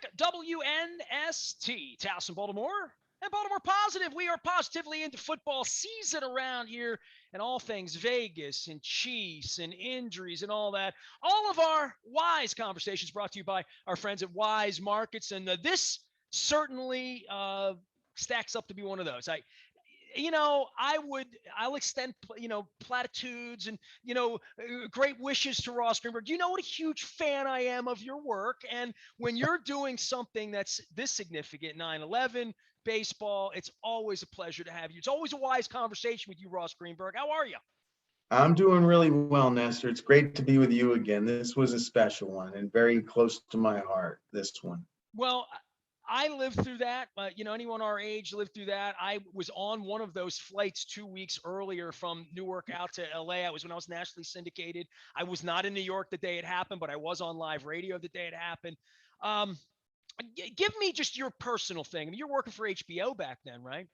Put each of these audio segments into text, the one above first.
back. WNST, Towson, Baltimore, and Baltimore Positive. We are positively into football season around here and all things Vegas and Chiefs and injuries and all that. All of our wise conversations brought to you by our friends at Wise Markets. And this certainly stacks up to be one of those. I'll extend, platitudes and, great wishes to Ross Greenburg. You know what a huge fan I am of your work. And when you're doing something that's this significant, 9/11, baseball, it's always a pleasure to have you. It's always a wise conversation with you, Ross Greenburg. How are you? I'm doing really well, Nestor. It's great to be with you again. This was a special one and very close to my heart, this one. Well, I lived through that. Anyone our age lived through that. I was on one of those flights 2 weeks earlier from Newark out to LA. I was when I was nationally syndicated. I was not in New York the day it happened, but I was on live radio the day it happened. Give me just your personal thing. I mean, you're working for HBO back then, right?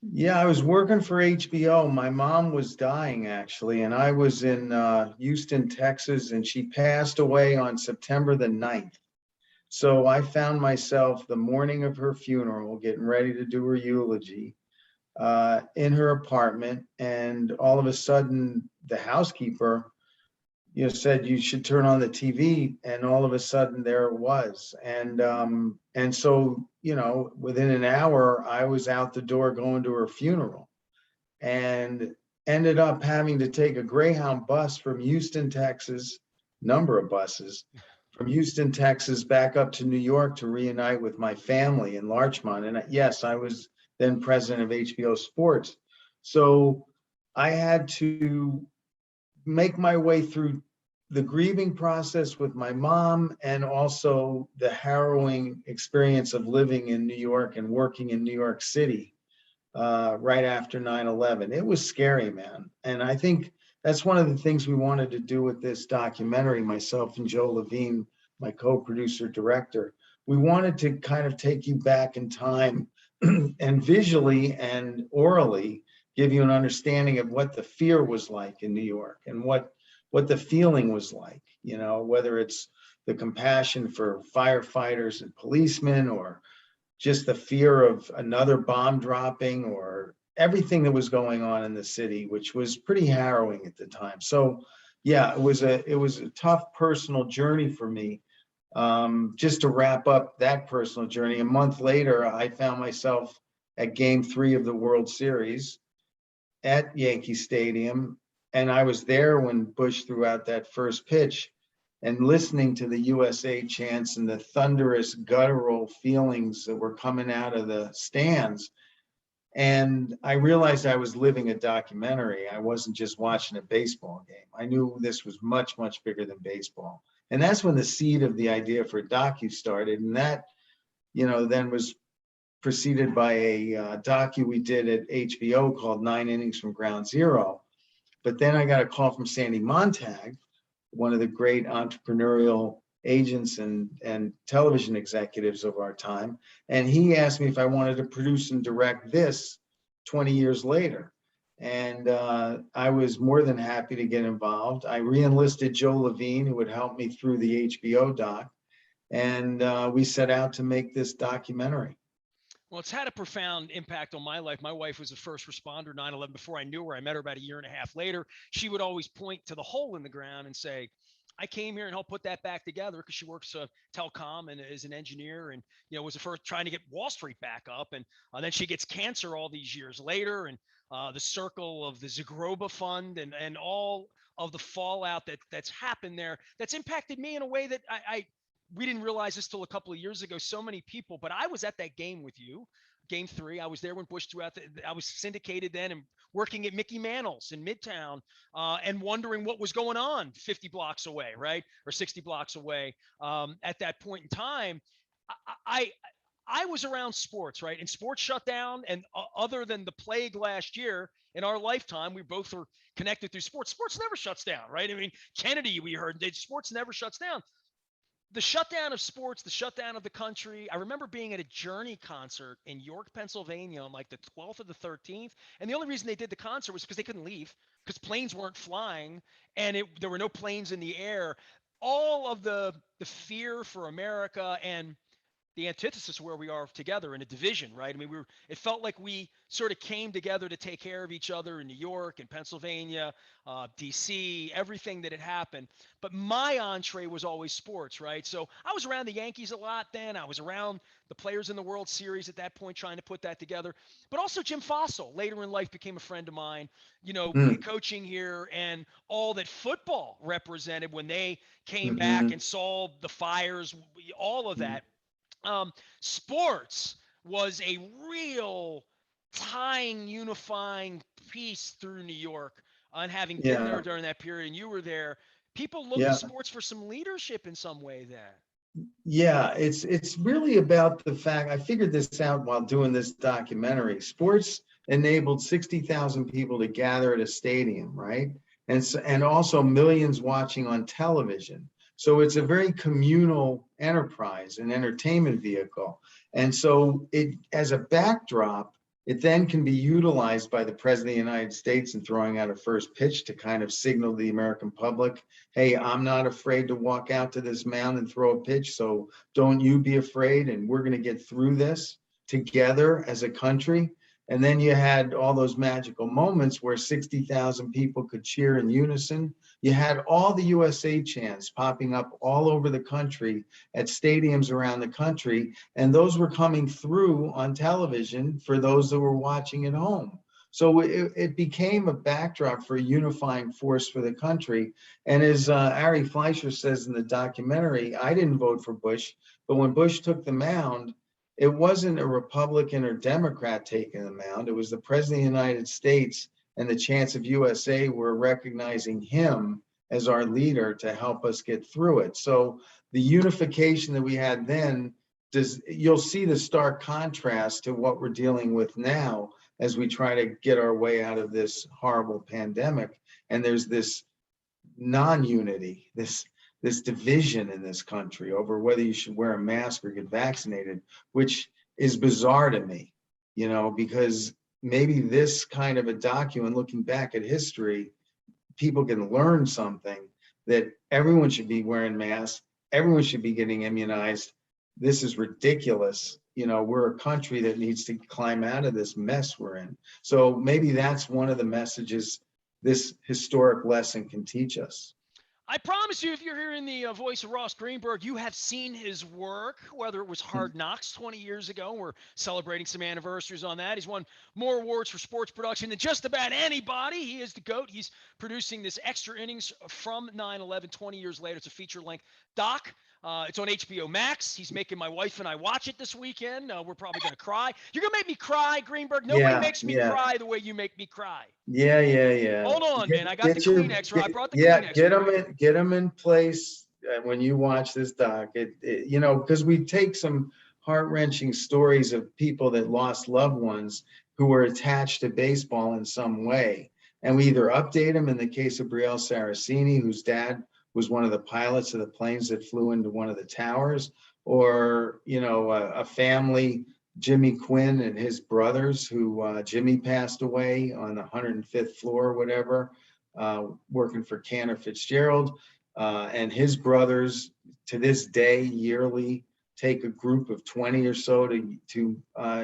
Yeah, I was working for HBO. My mom was dying, actually, and I was in Houston, Texas, and she passed away on September the 9th. So I found myself the morning of her funeral, getting ready to do her eulogy in her apartment. And all of a sudden, the housekeeper, said you should turn on the TV. And all of a sudden there it was. And so, within an hour, I was out the door going to her funeral and ended up having to take a Greyhound bus from Houston, Texas, number of buses from Houston, Texas, back up to New York to reunite with my family in Larchmont. And yes, I was then president of HBO Sports. So I had to make my way through the grieving process with my mom and also the harrowing experience of living in New York and working in New York City right after 9/11. It was scary, man. And I think that's one of the things we wanted to do with this documentary, myself and Joe Levine, my co-producer director. We wanted to kind of take you back in time and visually and orally give you an understanding of what the fear was like in New York and what the feeling was like, whether it's the compassion for firefighters and policemen or just the fear of another bomb dropping or everything that was going on in the city, which was pretty harrowing at the time. So yeah, it was a tough personal journey for me. Just to wrap up that personal journey, a month later, I found myself at Game 3 of the World Series at Yankee Stadium. And I was there when Bush threw out that first pitch and listening to the USA chants and the thunderous guttural feelings that were coming out of the stands. And I realized I was living a documentary. I wasn't just watching a baseball game. I knew this was much, much bigger than baseball. And that's when the seed of the idea for a docu started. And that, then was preceded by a docu we did at HBO called 9 Innings from Ground Zero. But then I got a call from Sandy Montag, one of the great entrepreneurial agents and television executives of our time. And he asked me if I wanted to produce and direct this 20 years later. And I was more than happy to get involved. I re-enlisted Joe Levine, who would help me through the HBO doc. And we set out to make this documentary. Well, it's had a profound impact on my life. My wife was a first responder 9/11 before I knew her. I met her about a year and a half later. She would always point to the hole in the ground and say, I came here and helped put that back together because she works telecom and is an engineer and, was the first trying to get Wall Street back up. And then she gets cancer all these years later. And the circle of the Zagroba Fund and all of the fallout that's happened there, that's impacted me in a way that we didn't realize this till a couple of years ago. So many people, but I was at that game with you, Game 3. I was there when Bush threw out. I was syndicated then and working at Mickey Mantle's in Midtown, and wondering what was going on 50 blocks away, right, or 60 blocks away. At that point in time, I was around sports, right, and sports shut down. And other than the plague last year, in our lifetime, we both are connected through sports. Sports never shuts down, right? I mean, Kennedy, we heard, sports never shuts down. The shutdown of sports, the shutdown of the country. I remember being at a Journey concert in York, Pennsylvania on like the 12th or the 13th. And the only reason they did the concert was because they couldn't leave because planes weren't flying and there were no planes in the air. All of the fear for America and the antithesis of where we are together in a division, right? I mean, it felt like we sort of came together to take care of each other in New York and Pennsylvania, DC, everything that had happened. But my entree was always sports, right? So I was around the Yankees a lot then. I was around the players in the World Series at that point, trying to put that together. But also Jim Fossil later in life became a friend of mine, Mm, coaching here and all that football represented when they came back mhm, and saw the fires, all of mm. that. Sports was a real tying, unifying piece through New York. And having been there Yeah, during that period, and you were there, people looked to yeah. sports for some leadership in some way then. Yeah, it's really about the fact I figured this out while doing this documentary. Sports enabled 60,000 people to gather at a stadium, right? And also millions watching on television. So it's a very communal enterprise, an entertainment vehicle. And so it as a backdrop, it then can be utilized by the President of the United States in throwing out a first pitch to kind of signal to the American public, hey, I'm not afraid to walk out to this mound and throw a pitch. So don't you be afraid. And we're going to get through this together as a country. And then you had all those magical moments where 60,000 people could cheer in unison. You had all the USA chants popping up all over the country at stadiums around the country. And those were coming through on television for those that were watching at home. So it became a backdrop for a unifying force for the country. And as Ari Fleischer says in the documentary, I didn't vote for Bush, but when Bush took the mound, it wasn't a Republican or Democrat taking the mound. It was the President of the United States and the Chants of USA were recognizing him as our leader to help us get through it. So the unification that we had then, you'll see the stark contrast to what we're dealing with now as we try to get our way out of this horrible pandemic. And there's this non-unity, this division in this country over whether you should wear a mask or get vaccinated, which is bizarre to me, because maybe this kind of a document, looking back at history, people can learn something that everyone should be wearing masks, everyone should be getting immunized. This is ridiculous. We're a country that needs to climb out of this mess we're in. So maybe that's one of the messages this historic lesson can teach us. I promise you, if you're hearing the voice of Ross Greenburg, you have seen his work, whether it was Hard Knocks 20 years ago. We're celebrating some anniversaries on that. He's won more awards for sports production than just about anybody. He is the GOAT. He's producing this Extra Innings from 9/11 20 years later. It's a feature-length doc. It's on HBO Max. He's making my wife and I watch it this weekend. We're probably going to cry. You're going to make me cry, Greenberg. Nobody Yeah, makes me yeah, cry the way you make me cry. yeah. Hold on, man. I got the Get your, Kleenex. I brought the yeah, Kleenex for you. get them in place when you watch this doc. Because we take some heart-wrenching stories of people that lost loved ones who were attached to baseball in some way, and we either update them in the case of Brielle Saraceni, whose dad was one of the pilots of the planes that flew into one of the towers, or a family, Jimmy Quinn and his brothers, who Jimmy passed away on the 105th floor or whatever, working for Cantor Fitzgerald, and his brothers to this day yearly take a group of 20 or so to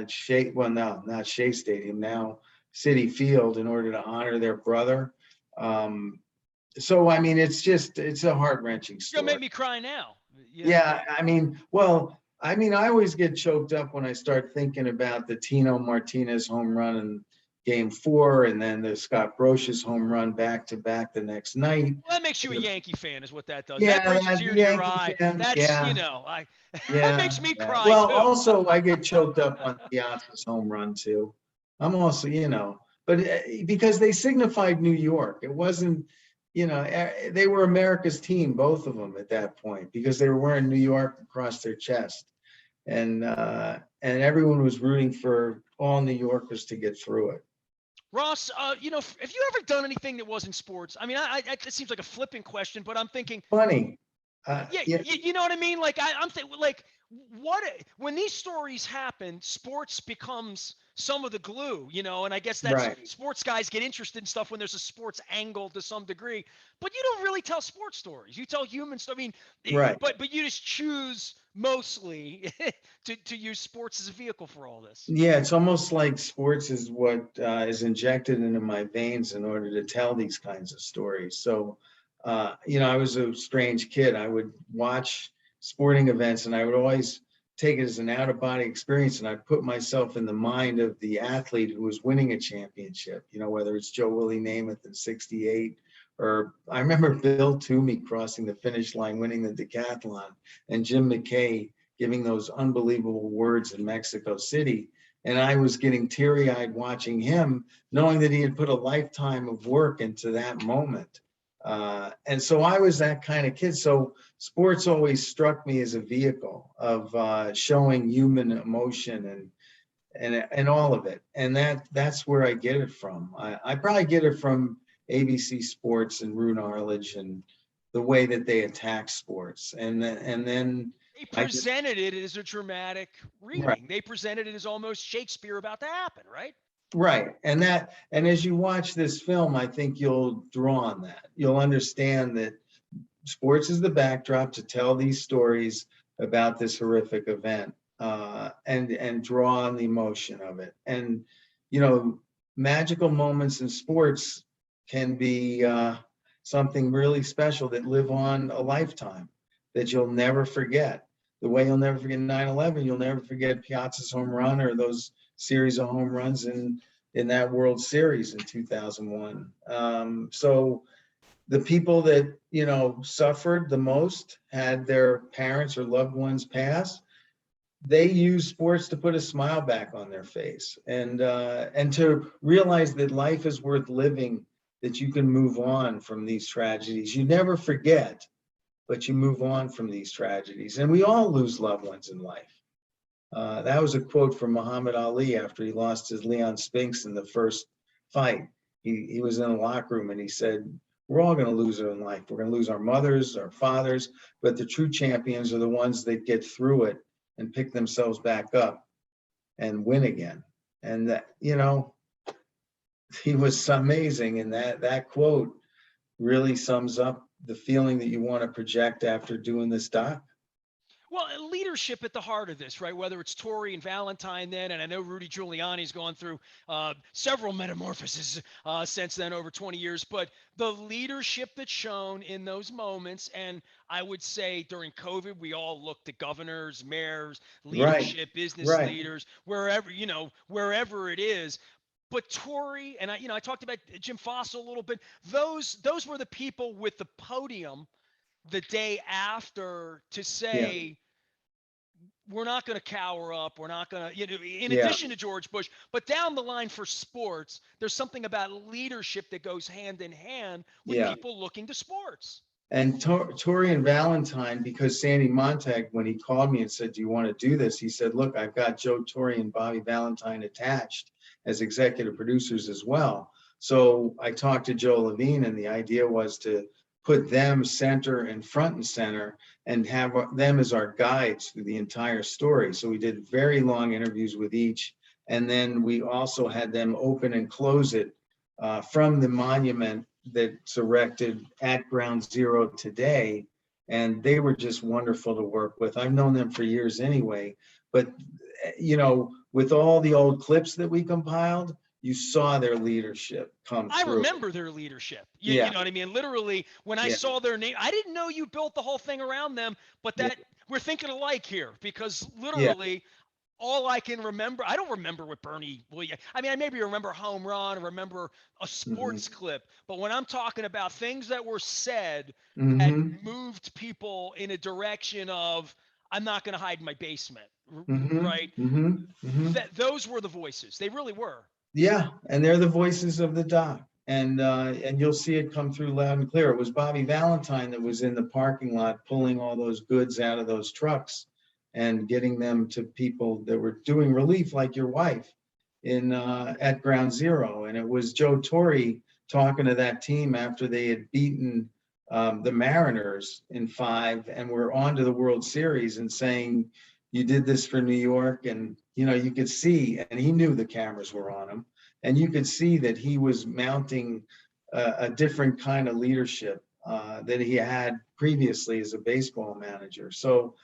Shea, well, no, not Shea Stadium, now Citi Field, in order to honor their brother. So I mean, it's a heart-wrenching You're gonna story. make me cry now. Yeah, I always get choked up when I start thinking about the Tino Martinez home run in Game 4, and then the Scott Brosius home run back to back the next night. Well, that makes you a Yankee fan, is what that does. That Yeah, brings a that tear to your Yankee eye. fan. That's Yeah, I that yeah, makes me yeah. cry Well, too. also I get choked up on Piazza's home run too. I'm also, but because they signified New York, it wasn't, they were America's team, both of them at that point, because they were wearing New York across their chest, and everyone was rooting for all New Yorkers to get through it. Ross, have you ever done anything that wasn't sports? I mean, it seems like a flippant question, but I'm thinking, Funny, yeah, yeah, you know what I mean? Like I'm thinking, like what when these stories happen, sports becomes some of the glue, and I guess that's right, sports guys get interested in stuff when there's a sports angle to some degree. But you don't really tell sports stories. You tell human stuff. I mean, right. but you just choose mostly to use sports as a vehicle for all this. Yeah, it's almost like sports is what is injected into my veins in order to tell these kinds of stories. So, I was a strange kid. I would watch sporting events and I would always take it as an out of body experience. And I'd put myself in the mind of the athlete who was winning a championship, whether it's Joe Willie Namath in '68, or I remember Bill Toomey crossing the finish line, winning the decathlon, and Jim McKay giving those unbelievable words in Mexico City. And I was getting teary-eyed watching him, knowing that he had put a lifetime of work into that moment. And so I was that kind of kid. So sports always struck me as a vehicle of showing human emotion and all of it. And that's where I get it from. I probably get it from ABC Sports and Roone Arledge and the way that they attack sports. And then They I just, presented it as a dramatic right. reading. They presented it as almost Shakespeare about to happen, right? Right. And as you watch this film, I think you'll draw on that. You'll understand that sports is the backdrop to tell these stories about this horrific event, and draw on the emotion of it. And, magical moments in sports can be something really special that live on a lifetime that you'll never forget. The way you'll never forget 9/11, you'll never forget Piazza's home run or those series of home runs in that World Series in 2001. So the people that suffered the most, had their parents or loved ones pass, they use sports to put a smile back on their face and to realize that life is worth living, that you can move on from these tragedies. You never forget, but you move on from these tragedies. And we all lose loved ones in life. That was a quote from Muhammad Ali after he lost his Leon Spinks in the first fight. He was in the locker room and he said, we're all going to lose it in life. We're going to lose our mothers, our fathers, but the true champions are the ones that get through it and pick themselves back up and win again. And that, he was amazing. And that quote really sums up the feeling that you want to project after doing this doc. Well, leadership at the heart of this, right? Whether it's Torre and Valentine then, and I know Rudy Giuliani's gone through several metamorphoses since then over 20 years, but the leadership that's shown in those moments, and I would say during COVID, we all looked at governors, mayors, Right, leadership, business right. leaders, wherever it is. But Torre and I talked about Jim Fossil a little bit. Those were the people with the podium the day after to Yeah, say we're not going to cower up. We're not going to, in yeah, addition to George Bush, but down the line for sports, there's something about leadership that goes hand in hand with yeah. people looking to sports. And Torre and Valentine, because Sandy Montag, when he called me and said, do you want to do this? He said, look, I've got Joe Torre and Bobby Valentine attached as executive producers as well. So I talked to Joe Levine, and the idea was to put them center and front and center and have them as our guides through the entire story. So we did very long interviews with each. And then we also had them open and close it from the monument that's erected at Ground Zero today. And they were just wonderful to work with. I've known them for years anyway, but with all the old clips that we compiled, you saw their leadership come I through. remember their leadership. You Yeah, know what I mean? Literally, when I yeah, saw their name, I didn't know you built the whole thing around them, but yeah, that we're thinking alike here because yeah. literally all I can remember, I don't remember what Bernie Williams, I mean, I maybe remember home run or remember a Mm-hmm. sports clip, but when I'm talking about things that were said that Mm-hmm. moved people in a direction of, I'm not going to hide in my basement, Mm-hmm. right? Mm-hmm. Mm-hmm. Those were the voices. They really were. Yeah, and they're the voices of the doc. And you'll see it come through loud and clear. It was Bobby Valentine that was in the parking lot pulling all those goods out of those trucks and getting them to people that were doing relief, like your wife, in at Ground Zero. And it was Joe Torre talking to that team after they had beaten the Mariners in 5 and were on to the World Series, and saying, you did this for New York. And you could see, and he knew the cameras were on him, and you could see that he was mounting a different kind of leadership that he had previously as a baseball manager. So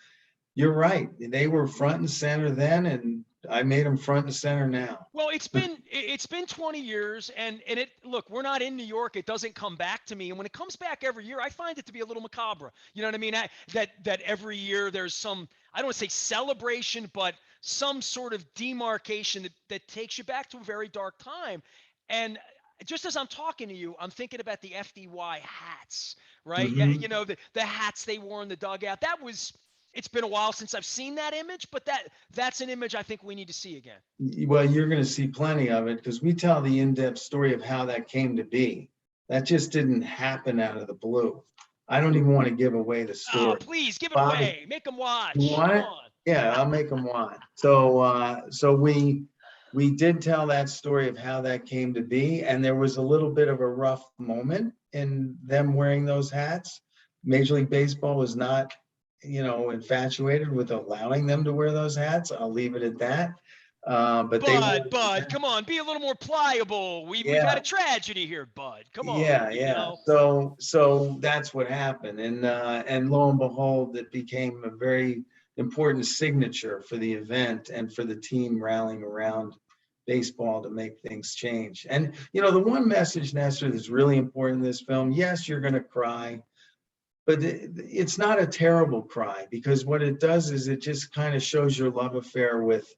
You're right. They were front and center then, and I made them front and center now. Well, it's been 20 years, and it look, we're not in New York. It doesn't come back to me, and when it comes back every year, I find it to be a little macabre. You know what I mean? That every year there's some, I don't want to say celebration, but some sort of demarcation that takes you back to a very dark time. And just as I'm talking to you, I'm thinking about the FDY hats, right? Yeah, Mhm. you know, the hats they wore in the dugout. That was, it's been a while since I've seen that image, but that's an image I think we need to see again. Well, you're going to see plenty of it because we tell the in-depth story of how that came to be. That just didn't happen out of the blue. I don't even want to give away the Oh, story. please give it Bobby, away. Make them you watch. want Come it? on. Yeah, I'll make them want. So we did tell that story of how that came to be, and there was a little bit of a rough moment in them wearing those hats. Major League Baseball was not, infatuated with allowing them to wear those hats. I'll leave it at that. But they wore, Bud, come on. Be a little more pliable. We've had yeah, a tragedy here, Bud. Come on. yeah, You yeah. know. So that's what happened, and lo and behold, it became a very important signature for the event and for the team rallying around baseball to make things change. And the one message, Nestor, that's really important in this film. Yes, you're going to cry, but it's not a terrible cry because what it does is it just kind of shows your love affair with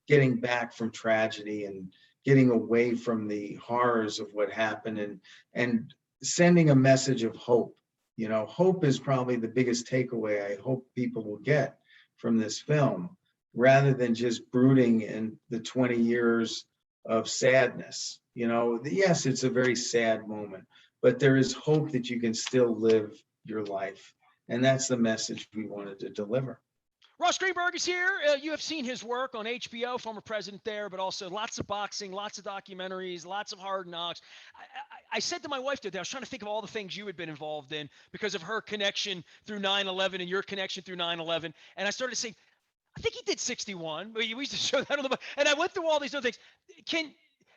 getting back from tragedy and getting away from the horrors of what happened and sending a message of hope. Hope is probably the biggest takeaway I hope people will get from this film, rather than just brooding in the 20 years of sadness. Yes, it's a very sad moment, but there is hope that you can still live your life. And that's the message we wanted to deliver. Ross Greenburg is here. You have seen his work on HBO, former president there, but also lots of boxing, lots of documentaries, lots of hard knocks. I said to my wife today, I was trying to think of all the things you had been involved in because of her connection through 9/11 and your connection through 9/11. And I started to say, I think he did 61. We used to show that on the, and I went through all these other things.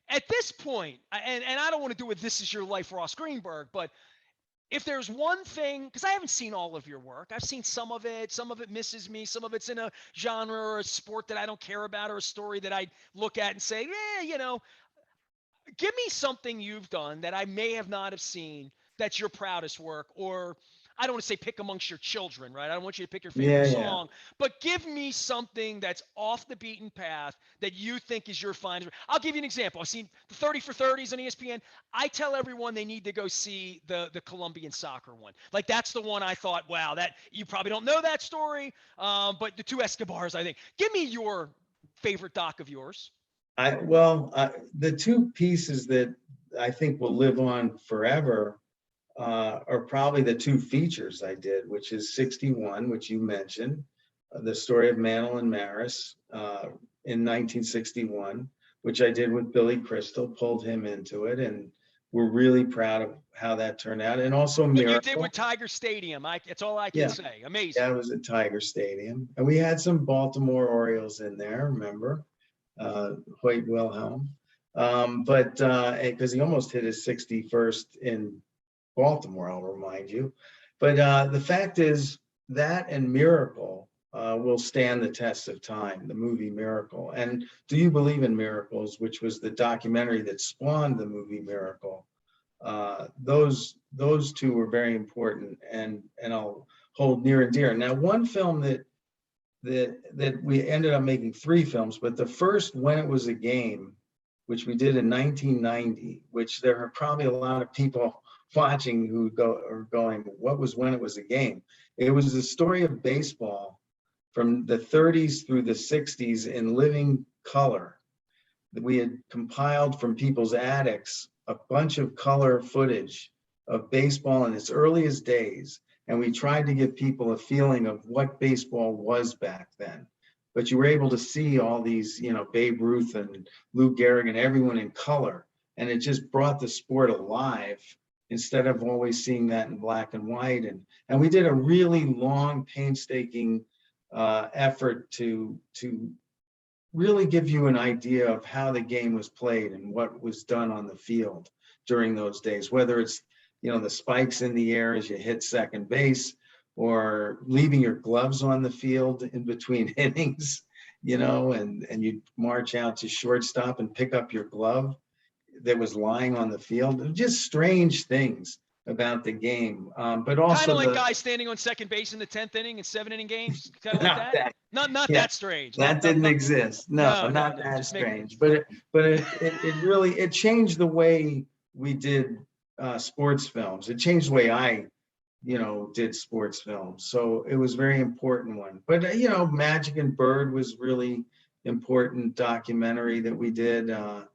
At this point, and I don't want to do it, This Is Your Life, Ross Greenburg, but if there's one thing, because I haven't seen all of your work, I've seen some of it misses me, some of it's in a genre or a sport that I don't care about or a story that I look at and say, give me something you've done that I may have not have seen that's your proudest work, or I don't want to say pick amongst your children, right? I don't want you to pick your Yeah, favorite yeah. song, but give me something that's off the beaten path that you think is your finest. I'll give you an example. I've seen the 30 for 30s on ESPN. I tell everyone they need to go see the Colombian soccer one. Like that's the one I thought, wow, that you probably don't know that story, but the two Escobars, I think. Give me your favorite doc of yours. The two pieces that I think will live on forever are probably the two features I did, which is 61, which you mentioned, the story of Mantle and Maris in 1961, which I did with Billy Crystal, pulled him into it, and we're really proud of how that turned out. And also What you did Miracle. with Tiger Stadium, that's all I can Yeah, say. Amazing. that was at Tiger Stadium. And we had some Baltimore Orioles in there, remember? Hoyt Wilhelm. But because he almost hit his 61st in Baltimore, I'll remind you. But the fact is that and Miracle will stand the test of time, the movie Miracle. And Do You Believe in Miracles, which was the documentary that spawned the movie Miracle, those two were very important and I'll hold near and dear. Now, one film that we ended up making three films, but the first, When It Was a Game, which we did in 1990, which there are probably a lot of people watching who are going, what was When It Was a Game? It was the story of baseball from the 30s through the 60s in living color. That we had compiled from people's attics a bunch of color footage of baseball in its earliest days. And we tried to give people a feeling of what baseball was back then. But you were able to see all these, Babe Ruth and Lou Gehrig and everyone in color. And it just brought the sport alive instead of always seeing that in black and white. And we did a really long, painstaking effort to really give you an idea of how the game was played and what was done on the field during those days, whether it's, the spikes in the air as you hit second base, or leaving your gloves on the field in between innings, and you march out to shortstop and pick up your glove that was lying on the field. Just strange things about the game. But Kind also of like guys standing on second base in the 10th inning in 7-inning games. Kind of like not that. that, Not yeah, that strange. that didn't exist. No, No. not that Just making it. strange. But it really changed the way we did sports films. It changed the way I did sports films. So it was a very important one. But, Magic and Bird was really important documentary that we did. There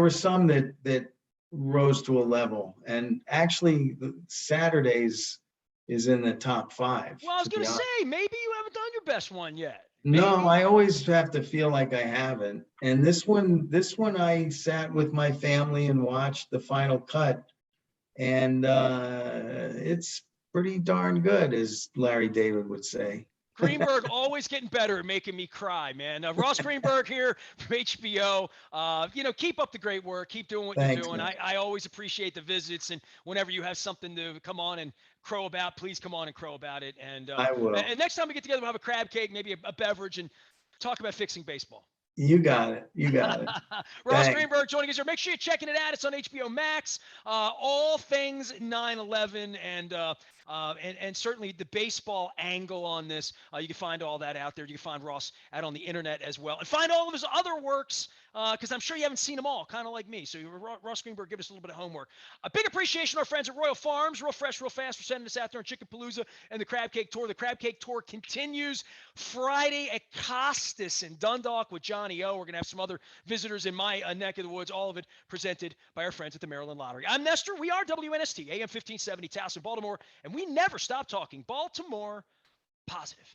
were some that rose to a level. And actually, Saturdays is in the top 5. Well, I was To going be to honest. say, maybe you haven't done your best one yet. No, Maybe. I always have to feel like I haven't. And this one I sat with my family and watched the final cut. And it's pretty darn good, as Larry David would say. Greenberg always getting better at making me cry, man. Ross Greenburg here from HBO. Keep up the great work. Keep doing what Thanks, you're doing. man. I always appreciate the visits, and whenever you have something to come on and crow about, please come on and crow about it. I will. And next time we get together, we'll have a crab cake, maybe a beverage, and talk about fixing baseball. You got it. You got it. Ross Thanks. Greenburg joining us here. Make sure you're checking it out. It's on HBO Max. All things 9/11 and certainly the baseball angle on this. You can find all that out there. You can find Ross out on the internet as well, and find all of his other works because I'm sure you haven't seen them all, kind of like me. So Ross Greenburg, give us a little bit of homework. A big appreciation to our friends at Royal Farms, real fresh, real fast, for sending us out there on Chicken Palooza and the Crab Cake Tour. The Crab Cake Tour continues Friday at Costas in Dundalk with Johnny O. We're going to have some other visitors in my neck of the woods, all of it presented by our friends at the Maryland Lottery. I'm Nestor. We are WNST, AM 1570, Towson, Baltimore, and we never stop talking Baltimore positive.